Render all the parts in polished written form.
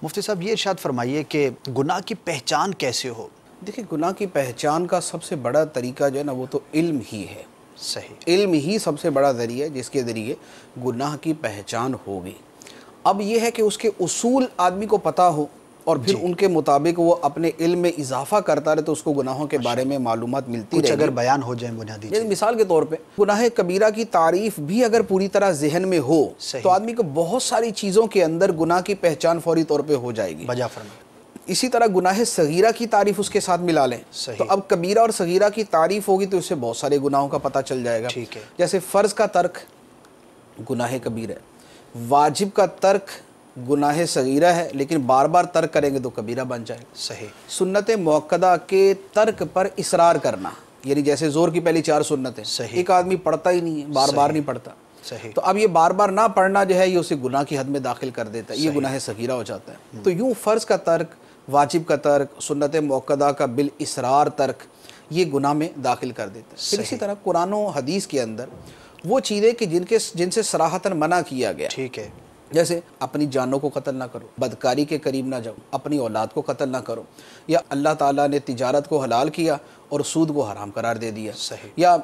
مفتی صاحب یہ ارشاد فرمائیے کہ گناہ کی پہچان کیسے ہو؟ دیکھیں، گناہ کی پہچان کا سب سے بڑا طریقہ جو ہے نا وہ تو علم ہی ہے۔ صحیح۔ علم ہی سب سے بڑا ذریعہ ہے جس کے ذریعے گناہ کی پہچان ہوگی۔ اب یہ ہے کہ اس کے اصول آدمی کو پتہ ہو اور پھر ان کے مطابق وہ اپنے علم میں اضافہ کرتا رہے تو اس کو گناہوں کے بارے میں معلومات ملتی رہے گی۔ اگر بیان ہو جائیں بنیادی جیسے مثال کے طور پہ گناہ کبیرہ کی تعریف بھی اگر پوری طرح ذہن میں ہو تو آدمی کو بہت ساری چیزوں کے اندر گناہ کی پہچان فوری طور پہ ہو جائے گی۔ بجا فرمائیں۔ اسی طرح گناہ صغیرہ کی تعریف اس کے ساتھ ملا لیں تو اب کبیرہ اور صغیرہ کی تعریف ہوگی تو اس سے بہت سارے گناہوں کا پتہ چل جائے گا۔ جیسے فرض کا ترک گناہ کبیرہ ہے، واجب کا ترک گناہ صغیرہ ہے لیکن بار بار ترک کریں گے تو کبیرہ بن جائے گا۔ صحیح۔ سنت موقدہ کے ترک پر اصرار کرنا، یعنی جیسے زور کی پہلی 4 سنتیں ایک آدمی پڑھتا ہی نہیں ہے، بار بار نہیں پڑھتا، تو اب یہ بار بار نہ پڑھنا جو ہے یہ اسے گناہ کی حد میں داخل کر دیتا ہے، یہ گناہ صغیرہ ہو جاتا ہے۔ تو یوں فرض کا ترک، واجب کا ترک، سنت موقدہ کا بالاسرار ترک یہ گناہ میں داخل کر دیتا ہے۔ پھر اسی طرح قرآن و حدیث کے اندر وہ چیزیں کہ جن سے صراحتاً منع کیا گیا، ٹھیک ہے، جیسے اپنی جانوں کو قتل نہ کرو، بدکاری کے قریب نہ جاؤ، اپنی اولاد کو قتل نہ کرو، یا اللہ تعالیٰ نے تجارت کو حلال کیا اور سود کو حرام قرار دے دیا، یا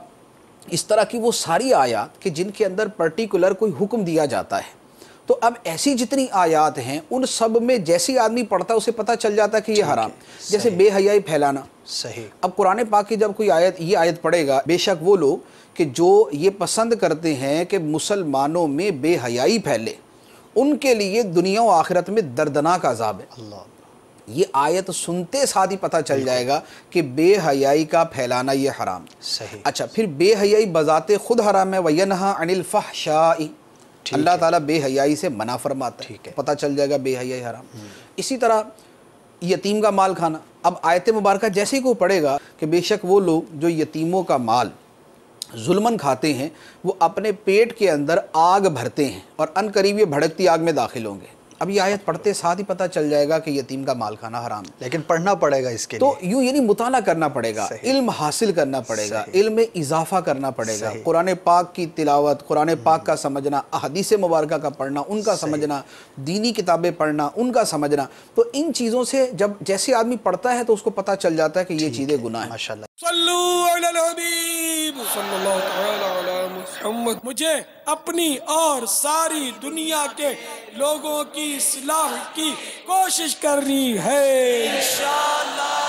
اس طرح کی وہ ساری آیات کہ جن کے اندر پرٹیکولر کوئی حکم دیا جاتا ہے۔ تو اب ایسی جتنی آیات ہیں ان سب میں جیسی آدمی پڑھتا ہے اسے پتہ چل جاتا ہے کہ یہ حرام، جیسے بے حیائی پھیلانا۔ صحیح۔ اب قرآن پاک کی جب کوئی یہ آیت پڑھے گا، بے شک وہ لوگ کہ جو یہ پسند کرتے ہیں کہ مسلمانوں میں بے حیائی پھیلے ان کے لیے دنیا و آخرت میں دردناک عذاب ہے۔ اللہ، یہ آیت سنتے ساتھ ہی پتہ چل جائے گا کہ بے حیائی کا پھیلانا یہ حرام۔ صحیح۔ اچھا، پھر بے حیائی بذات خود حرام ہے، وَيَنْهَا عَنِ الْفَحْشَاءِ، اللہ تعالیٰ بے حیائی سے منع فرماتا ہے، پتہ چل جائے گا بے حیائی حرام۔ اسی طرح یتیم کا مال کھانا، اب آیت مبارکہ جیسے ہی کوئی پڑھے گا کہ بے شک وہ لوگ جو یتیموں کا مال ظلماً کھاتے ہیں وہ اپنے پیٹ کے اندر آگ بھرتے ہیں اور ان قریب یہ بھڑکتی آگ میں داخل ہوں گے۔ اب یہ آیت پڑھتے ساتھ ہی پتہ چل جائے گا کہ یتیم کا مال کھانا حرام ہے، لیکن پڑھنا پڑے گا اس کے لیے، تو یوں یعنی مطالعہ کرنا پڑے گا، علم حاصل کرنا پڑے گا، علم میں اضافہ کرنا پڑے گا، قرآن پاک کی تلاوت، قرآن پاک کا سمجھنا، احادیث مبارکہ کا پڑھنا، ان کا سمجھنا، دینی کتابیں پڑھنا، ان کا سمجھنا، تو ان چیزوں سے جب جیسے آدمی پڑھتا ہے تو اس کو پتہ چل جاتا ہے کہ یہ چیزیں گناہ ہیں۔ ماشاءاللہ۔ صلو علی الحبیب صلی اللہ تعالی علی محمد۔ مجھے اپنی اور ساری دنیا کے لوگوں کی اصلاح کی کوشش کرنی ہے انشاءاللہ۔